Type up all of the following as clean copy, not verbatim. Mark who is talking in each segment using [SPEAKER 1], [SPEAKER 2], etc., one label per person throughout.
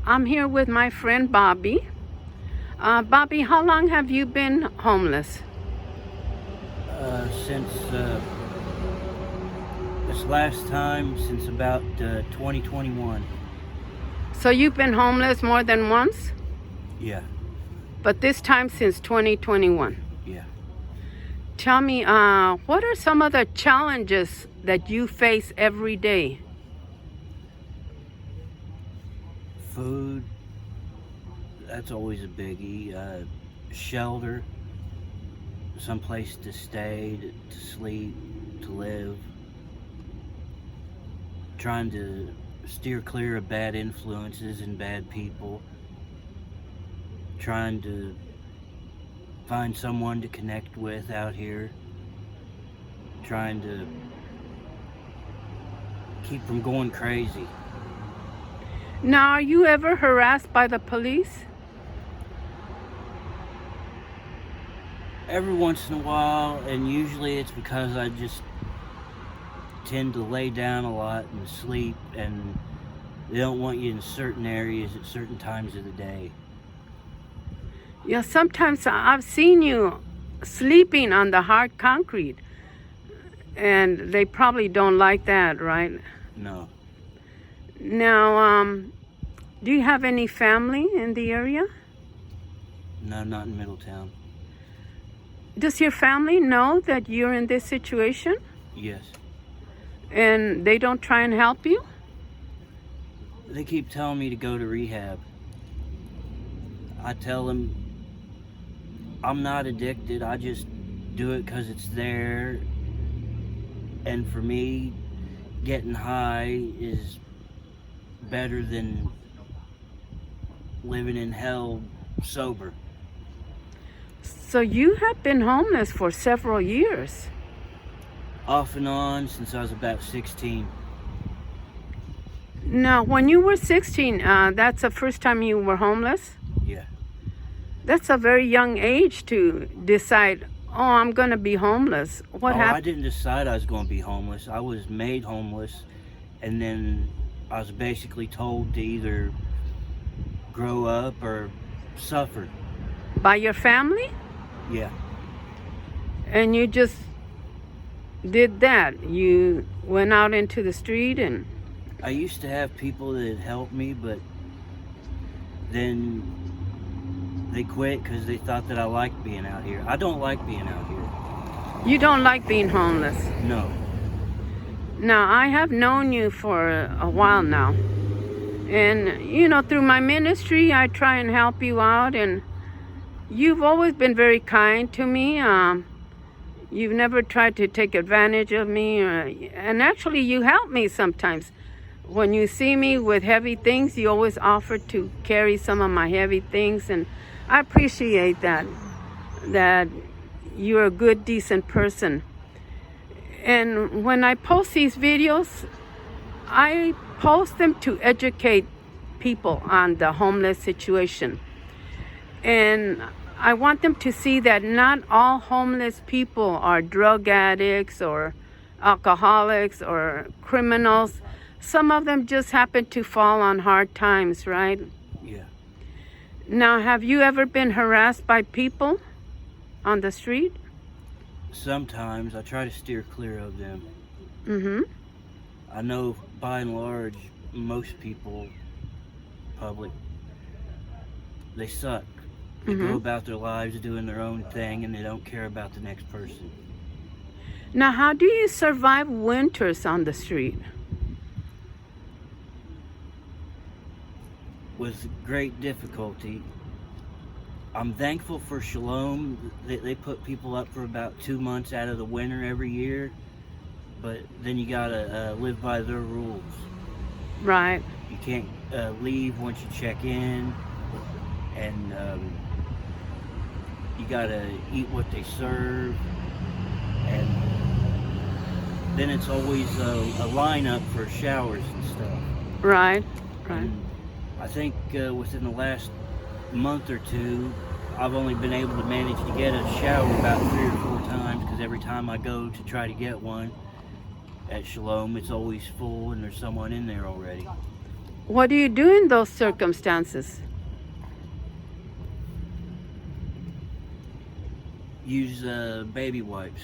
[SPEAKER 1] I'm here with my friend Bobby. Bobby, how long have you been homeless?
[SPEAKER 2] Since this last time, since about 2021.
[SPEAKER 1] So you've been homeless more than once,
[SPEAKER 2] Yeah,
[SPEAKER 1] but this time since 2021.
[SPEAKER 2] yeah.
[SPEAKER 1] Tell me, what are some of the challenges that you face every day?
[SPEAKER 2] Food, that's always a biggie. Shelter, someplace to stay, to sleep, to live. Trying to steer clear of bad influences and bad people. Trying to find someone to connect with out here. Trying to keep from going crazy.
[SPEAKER 1] Now, are you ever harassed by the police?
[SPEAKER 2] Every once in a while, and usually it's because I just tend to lay down a lot and sleep, and they don't want you in certain areas at certain times of the day.
[SPEAKER 1] Yeah, sometimes I've seen you sleeping on the hard concrete, and they probably don't like that, right?
[SPEAKER 2] No,
[SPEAKER 1] Now, do you have any family in the area?
[SPEAKER 2] no, not in Middletown.
[SPEAKER 1] Does your family know that you're in this situation
[SPEAKER 2] Yes.
[SPEAKER 1] and they don't try and help you?
[SPEAKER 2] They keep telling me to go to rehab. I tell them I'm not addicted, I just do it because it's there. And for me, getting high is better than living in hell sober.
[SPEAKER 1] So you have been homeless for several years.
[SPEAKER 2] Off and on since I was about 16.
[SPEAKER 1] Now, when you were 16, that's the first time you were homeless?
[SPEAKER 2] Yeah.
[SPEAKER 1] That's a very young age to decide, oh, I'm going to be homeless. What
[SPEAKER 2] I
[SPEAKER 1] happened?
[SPEAKER 2] didn't decide I was going to be homeless. I was made homeless, and then I was basically told to either grow up or suffer.
[SPEAKER 1] By your family?
[SPEAKER 2] Yeah.
[SPEAKER 1] And you just did that. You went out into the street and...
[SPEAKER 2] I used to have people that helped me, but then they quit because they thought that I liked being out here. I don't like being out here.
[SPEAKER 1] You don't like being homeless.
[SPEAKER 2] No.
[SPEAKER 1] Now, I have known you for a while now. And, you know, through my ministry, I try and help you out. And you've always been very kind to me. You've never tried to take advantage of me. And actually, you help me sometimes. When you see me with heavy things, you always offer to carry some of my heavy things. And I appreciate that you're a good, decent person. And when I post these videos, I post them to educate people on the homeless situation. And I want them to see that not all homeless people are drug addicts or alcoholics or criminals. Some of them just happen to fall on hard times, right?
[SPEAKER 2] Yeah.
[SPEAKER 1] Now, have you ever been harassed by people on the street?
[SPEAKER 2] Sometimes I try to steer clear of them.
[SPEAKER 1] Mm-hmm.
[SPEAKER 2] I know by and large, most people, public, they suck. They go about their lives doing their own thing, and they don't care about the next person.
[SPEAKER 1] Now, how do you survive winters on the street?
[SPEAKER 2] With great difficulty. I'm thankful for Shalom. They put people up for about 2 months out of the winter every year, but then you gotta live by their rules.
[SPEAKER 1] Right.
[SPEAKER 2] You can't leave once you check in, and you gotta eat what they serve, and then it's always a lineup for showers and stuff.
[SPEAKER 1] Right. Right.
[SPEAKER 2] And I think within the last month or two, I've only been able to manage to get a shower about 3 or 4 times, because every time I go to try to get one at Shalom, it's always full and there's someone in there already.
[SPEAKER 1] What do you do in those circumstances?
[SPEAKER 2] Use baby wipes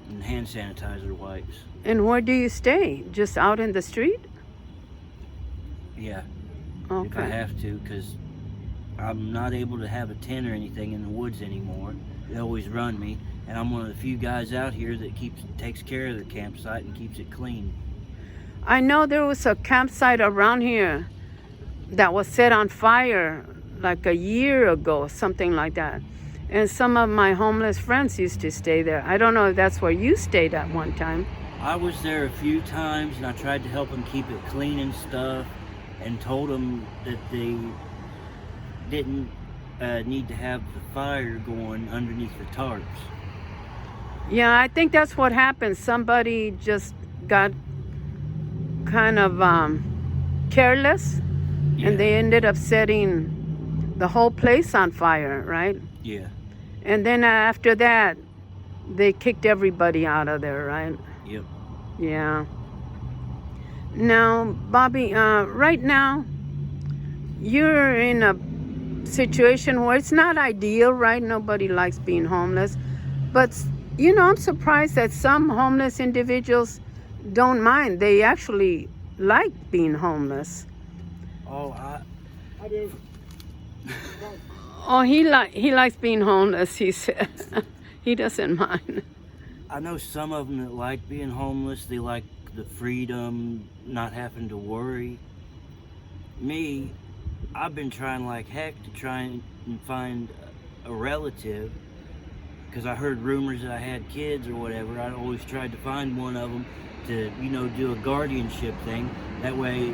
[SPEAKER 2] and hand sanitizer wipes.
[SPEAKER 1] And where do you stay? Just out in the street?
[SPEAKER 2] Yeah, if I
[SPEAKER 1] Okay.
[SPEAKER 2] have to, because I'm not able to have a tent or anything in the woods anymore. They always run me, and I'm one of the few guys out here that takes care of their campsite and keeps it clean.
[SPEAKER 1] I know there was a campsite around here that was set on fire like a year ago, something like that. And some of my homeless friends used to stay there. I don't know if that's where you stayed at one time.
[SPEAKER 2] I was there a few times, and I tried to help them keep it clean and stuff, and told them that they didn't need to have the fire going underneath the tarps.
[SPEAKER 1] Yeah, I think that's what happened. Somebody just got kind of careless,
[SPEAKER 2] Yeah.
[SPEAKER 1] and they ended up setting the whole place on fire, right?
[SPEAKER 2] Yeah.
[SPEAKER 1] And then after that, they kicked everybody out of there, right?
[SPEAKER 2] Yep.
[SPEAKER 1] Yeah. Now, Bobby, right now, you're in a situation where it's not ideal, right? Nobody likes being homeless. But, you know, I'm surprised that some homeless individuals don't mind. They actually like being homeless.
[SPEAKER 2] Oh,
[SPEAKER 3] I do.
[SPEAKER 1] Oh, he likes being homeless, he said. He doesn't mind.
[SPEAKER 2] I know some of them that like being homeless. They like the freedom, not having to worry. Me, I've been trying like heck to try and find a relative, because I heard rumors that I had kids or whatever. I always tried to find one of them to, you know, do a guardianship thing. That way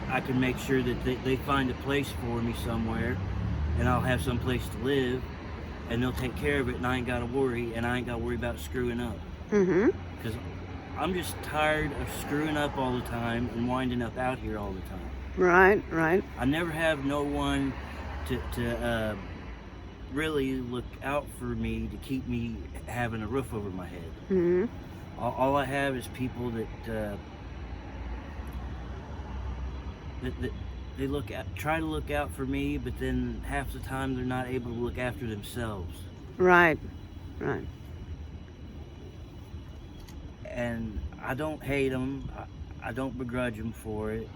[SPEAKER 2] I can make sure that they find a place for me somewhere, and I'll have some place to live, and they'll take care of it, and I ain't got to worry, and I ain't got to worry about screwing up.
[SPEAKER 1] Mm-hmm.
[SPEAKER 2] Because I'm just tired of screwing up all the time and winding up out here all the time.
[SPEAKER 1] Right, right.
[SPEAKER 2] I never have no one to really look out for me, to keep me having a roof over my head.
[SPEAKER 1] Mm-hmm.
[SPEAKER 2] All I have is people that they try to look out for me, but then half the time they're not able to look after themselves.
[SPEAKER 1] Right, right.
[SPEAKER 2] And I don't hate them. I don't begrudge them for it.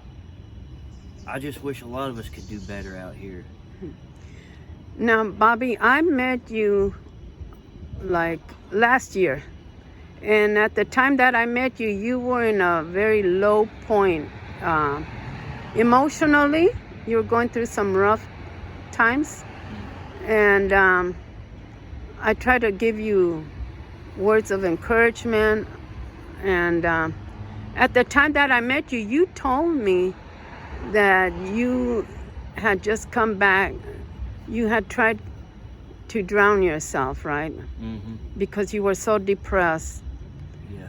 [SPEAKER 2] I just wish a lot of us could do better out here.
[SPEAKER 1] Now, Bobby, I met you like last year. And at the time that I met you, you were in a very low point. Emotionally, you were going through some rough times. And I tried to give you words of encouragement. And at the time that I met you, you told me that you had just come back. You had tried to drown yourself, right?
[SPEAKER 2] Mm-hmm.
[SPEAKER 1] Because you were so depressed.
[SPEAKER 2] Yeah.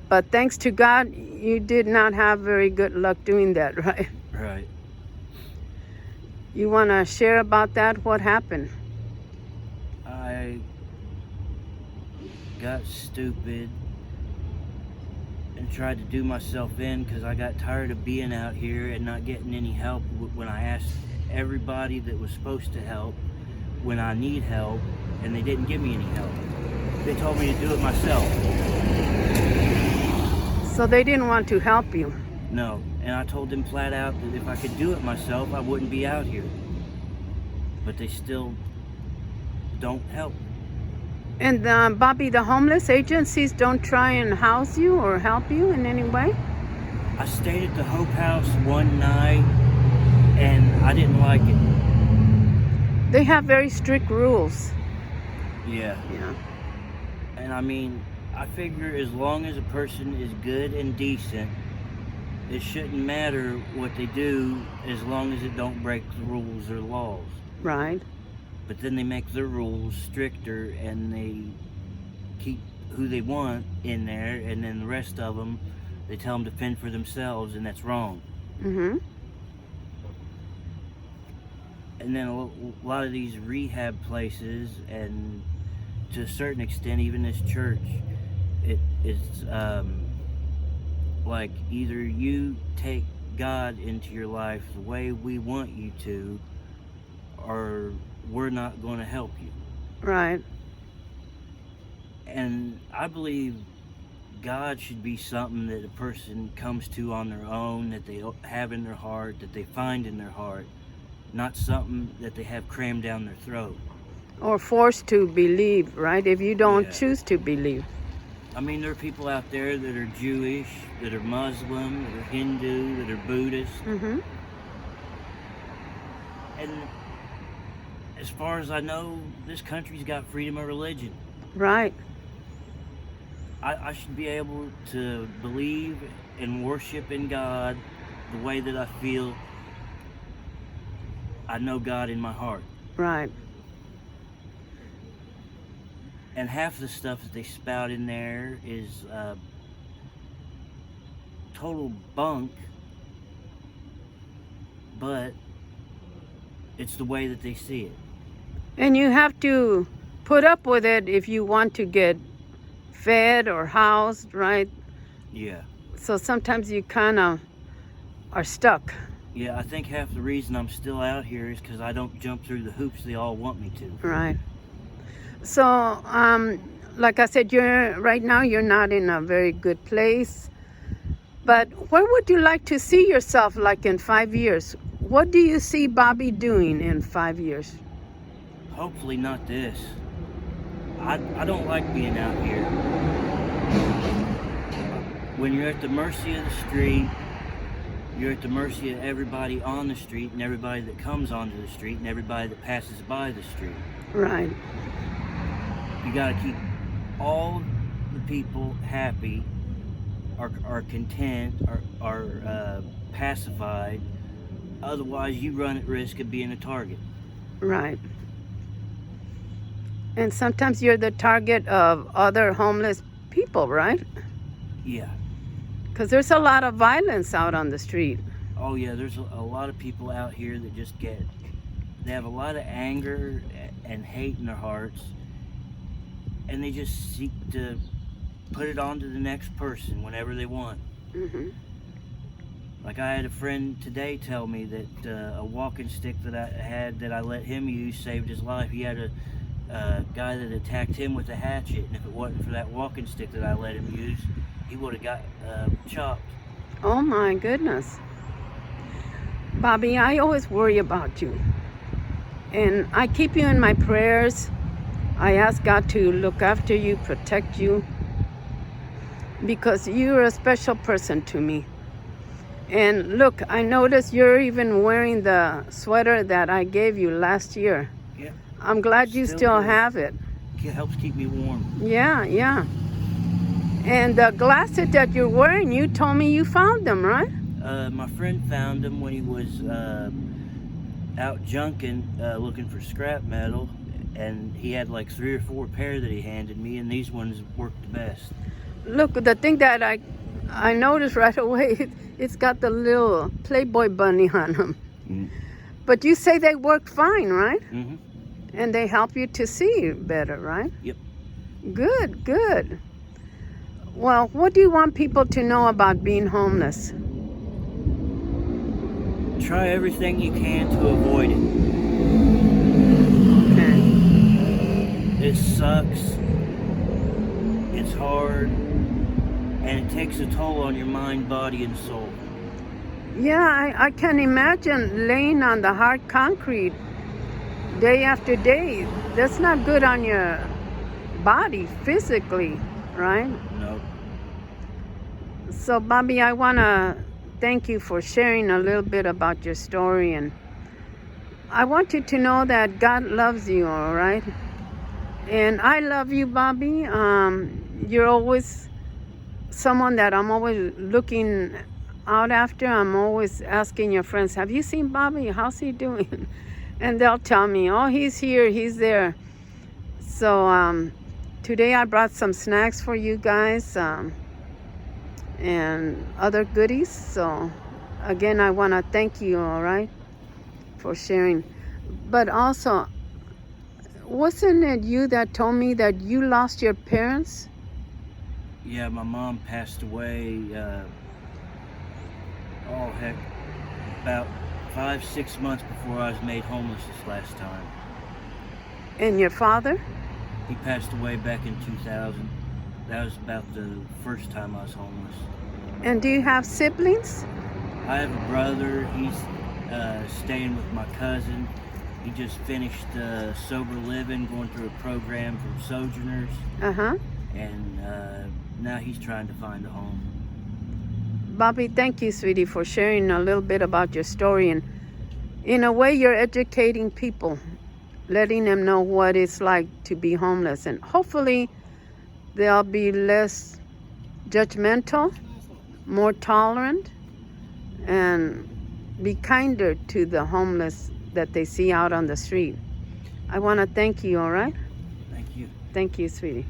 [SPEAKER 1] But thanks to God, you did not have very good luck doing that, right?
[SPEAKER 2] Right.
[SPEAKER 1] You want to share about that? What happened?
[SPEAKER 2] I got stupid and tried to do myself in, because I got tired of being out here and not getting any help when I asked everybody that was supposed to help when I need help, and they didn't give me any help. They told me to do it myself.
[SPEAKER 1] So they didn't want to help you.
[SPEAKER 2] No, and I told them flat out that if I could do it myself, I wouldn't be out here. But they still don't help.
[SPEAKER 1] And Bobby, the homeless agencies don't try and house you or help you in any way?
[SPEAKER 2] I stayed at the Hope House one night, and I didn't like it.
[SPEAKER 1] They have very strict rules.
[SPEAKER 2] Yeah.
[SPEAKER 1] Yeah.
[SPEAKER 2] And I mean, I figure as long as a person is good and decent, it shouldn't matter what they do, as long as it don't break the rules or laws.
[SPEAKER 1] Right.
[SPEAKER 2] But then they make their rules stricter, and they keep who they want in there, and then the rest of them, they tell them to fend for themselves, and that's wrong.
[SPEAKER 1] Mm-hmm.
[SPEAKER 2] And then a lot of these rehab places, and to a certain extent even this church, it's like either you take God into your life the way we want you to, or we're not going to help you.
[SPEAKER 1] Right.
[SPEAKER 2] And I believe God should be something that a person comes to on their own, that they have in their heart, that they find in their heart, not something that they have crammed down their throat.
[SPEAKER 1] Or forced to believe, right? If you don't
[SPEAKER 2] Yeah.
[SPEAKER 1] choose to believe.
[SPEAKER 2] I mean, there are people out there that are Jewish, that are Muslim, that are Hindu, that are Buddhist.
[SPEAKER 1] Mm-hmm.
[SPEAKER 2] And as far as I know, this country's got freedom of religion.
[SPEAKER 1] Right.
[SPEAKER 2] I should be able to believe and worship in God the way that I feel I know God in my heart.
[SPEAKER 1] Right.
[SPEAKER 2] And half the stuff that they spout in there is total bunk, but it's the way that they see it.
[SPEAKER 1] And you have to put up with it if you want to get fed or housed, right?
[SPEAKER 2] Yeah.
[SPEAKER 1] So sometimes you kind of are stuck.
[SPEAKER 2] Yeah, I think half the reason I'm still out here is because I don't jump through the hoops they all want me to.
[SPEAKER 1] Right. So, like I said, right now you're not in a very good place. But where would you like to see yourself, like in 5 years? What do you see Bobby doing in 5 years?
[SPEAKER 2] Hopefully not this. I don't like being out here. When you're at the mercy of the street, you're at the mercy of everybody on the street and everybody that comes onto the street and everybody that passes by the street.
[SPEAKER 1] Right.
[SPEAKER 2] You got to keep all the people happy, are content, are pacified. Otherwise, you run at risk of being a target.
[SPEAKER 1] Right. And sometimes you're the target of other homeless people, right?
[SPEAKER 2] Yeah.
[SPEAKER 1] Because there's a lot of violence out on the street.
[SPEAKER 2] Oh yeah, there's a lot of people out here that just they have a lot of anger and hate in their hearts, and they just seek to put it on to the next person whenever they want.
[SPEAKER 1] Mm-hmm.
[SPEAKER 2] Like I had a friend today tell me that a walking stick that I had that I let him use saved his life. He had a guy that attacked him with a hatchet, and if it wasn't for that walking stick that I let him use, he would have got chopped.
[SPEAKER 1] Oh my goodness. Bobby, I always worry about you. And I keep you in my prayers. I ask God to look after you, protect you, because you're a special person to me. And look, I noticed you're even wearing the sweater that I gave you last year.
[SPEAKER 2] Yeah.
[SPEAKER 1] I'm glad you still
[SPEAKER 2] good.
[SPEAKER 1] have it.
[SPEAKER 2] It helps keep me warm.
[SPEAKER 1] Yeah, yeah. And the glasses that you're wearing, you told me you found them, right?
[SPEAKER 2] My friend found them when he was out junking, looking for scrap metal, and he had like 3 or 4 pair that he handed me, and these ones worked the best.
[SPEAKER 1] Look, the thing that I noticed right away, it's got the little Playboy bunny on them.
[SPEAKER 2] Mm.
[SPEAKER 1] But you say they work fine, right?
[SPEAKER 2] Mm-hmm.
[SPEAKER 1] And they help you to see better, right?
[SPEAKER 2] Yep.
[SPEAKER 1] Good, good. Well, what do you want people to know about being homeless?
[SPEAKER 2] Try everything you can to avoid it.
[SPEAKER 1] Okay.
[SPEAKER 2] It sucks. It's hard. And it takes a toll on your mind, body, and soul.
[SPEAKER 1] Yeah, I can imagine laying on the hard concrete day after day. That's not good on your body physically, right?
[SPEAKER 2] No.
[SPEAKER 1] So, Bobby, I want to thank you for sharing a little bit about your story. And I want you to know that God loves you, all right? And I love you, Bobby. You're always someone that I'm always looking out after. I'm always asking your friends, have you seen Bobby? How's he doing? And they'll tell me, oh, he's here, he's there. So today I brought some snacks for you guys and other goodies. So again, I want to thank you, all right, for sharing. But also, wasn't it you that told me that you lost your parents?
[SPEAKER 2] Yeah, my mom passed away Oh, heck. About 5-6 months before I was made homeless this last time.
[SPEAKER 1] And your father?
[SPEAKER 2] He passed away back in 2000. That was about the first time I was homeless.
[SPEAKER 1] And do you have siblings?
[SPEAKER 2] I have a brother. He's staying with my cousin. He just finished sober living, going through a program from Sojourners.
[SPEAKER 1] Uh-huh.
[SPEAKER 2] And now he's trying to find a home.
[SPEAKER 1] Bobby, thank you, sweetie, for sharing a little bit about your story. And in a way, you're educating people, letting them know what it's like to be homeless. And hopefully they'll be less judgmental, more tolerant, and be kinder to the homeless that they see out on the street. I want to thank you, all right?
[SPEAKER 2] Thank you.
[SPEAKER 1] Thank you, sweetie.